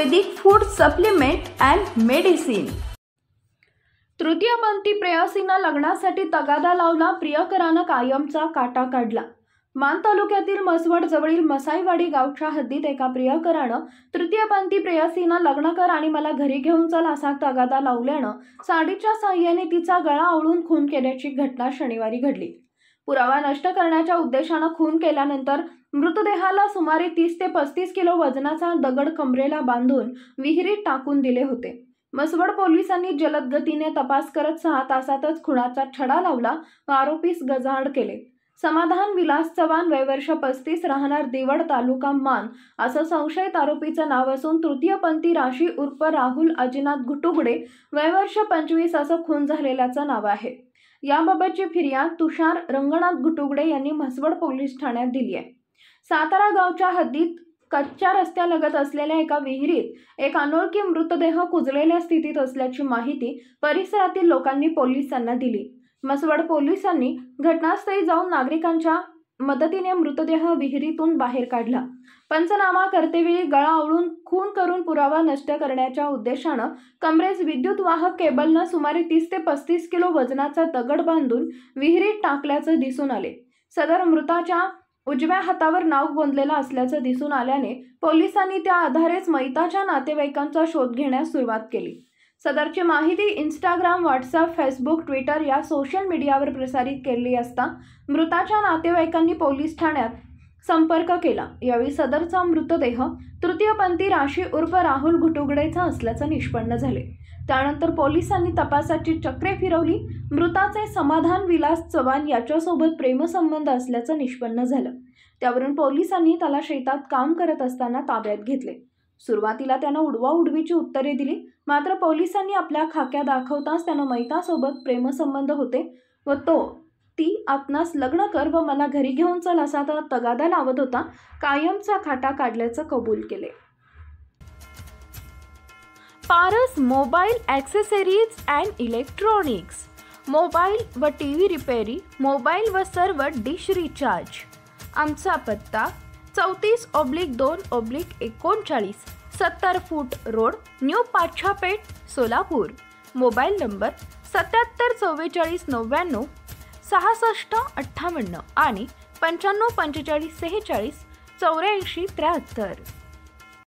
Ayurvedic food supplement and medicine. तृतीयपंथी प्रेयसीनं लग्नासाठी तगादा लावला, प्रियकरानं कायमचा काटा काढला। मान तालुक्यातील मसवड जवळील मसाईवाडी गावच्या हद्दीत एका प्रियकरानं तृतीयपंथी प्रेयसीनं लग्न कर आणि मला घरी घेऊन चल असा तगादा लावल्यानं साडीच्या साहाय्याने तिचा गळा आवळून खून केल्याची घटना शनिवारी घडली। पुरावा नष्ट करण्याच्या उद्देशानं खून केल्यानंतर मृतदेहाला सुमारे 30 ते 35 किलो वजनाचा दगड कमरेला बांधून विहिरीत टाकून दिले होते। मसवड पोलिसांनी जलद गतीने तपास करत 6 तासातच खुनाचा छडा लावला व आरोपीस गजाआड केले। समाधान विलास चव्हाण, वय वर्ष 35, राहणार देवड, तालुका मान असं संशयित आरोपीचं नाव असून तृतीयपंथी राशी उर्फ राहुल अजिनाथ घुटुगडे, वय वर्ष 25 असं खून झालेल्याचं नाव आहे। याबाबतची फिर्याद तुषार रंगनाथ घुटुगडे यांनी म्हसवड पोलीस ठाण्यात दिली आहे। सातारा गावच्या हद्दीत कच्च्या रस्त्यालगत असलेल्या एका विहिरीत एक अनोळखी मृतदेह कुजलेल्या स्थितीत असल्याची माहिती परिसरातील लोकांनी पोलिसांना दिली। म्हसवड पोलिसांनी घटनास्थळी जाऊन नागरिकांच्या मदतीने मृतदेह विहिरीतून बाहेर काढला। पंचनामा करतेवेळी गळा आवळून खून करून पुरावा नष्ट करण्याच्या उद्देशानं कमरेस विद्युत वाहक केबलनं सुमारे 30 ते 35 किलो वजनाचा दगड बांधून विहिरीत टाकल्याचं दिसून आले। सदर मृताच्या उजव्या हातावर नाव गोंदलेलं असल्याचं दिसून आल्याने पोलिसांनी त्या आधारेच मयताच्या नातेवाईकांचा शोध घेण्यास सुरुवात केली। सदरची माहिती इंस्टाग्राम, व्हॉट्सअप, फेसबुक, ट्विटर या सोशल मीडियावर प्रसारित केली असता मृताच्या नातेवाईकांनी पोलीस ठाण्यात संपर्क केला। यावेळी सदरचा मृतदेह तृतीयपंथी राशी उर्फ राहुल घुटुगडेचा असल्याचं निष्पन्न झाले। त्यानंतर पोलिसांनी तपासाची चक्रे फिरवली। मृताचे समाधान विलास चव्हाण याच्यासोबत प्रेमसंबंध असल्याचं निष्पन्न झालं। त्यावरून पोलिसांनी त्याला शेतात काम करत असताना ताब्यात घेतले। सुरुवातीला त्यानं उडवाउडवीची उत्तरे दिली, मात्र पोलिसांनी आपल्या खाक्या दाखवताच त्यानं मयतासोबत प्रेमसंबंध होते व ती आपणास लग्न कर व मला घरी घेऊन चल असा तगादा लावत होता, कायमचा खाटा काढल्याचं कबूल केले। Paras mobile accessories and electronics, mobile व टीव्ही रिपेरी, मोबाईल व सर्व डिश रिचार्ज। आमचा पत्ता 34/2/39, 70 फूट road, new Pachhapeth, Solapur. Mobile number 77 44 99 66 58 आणि 95 45 46 84 73।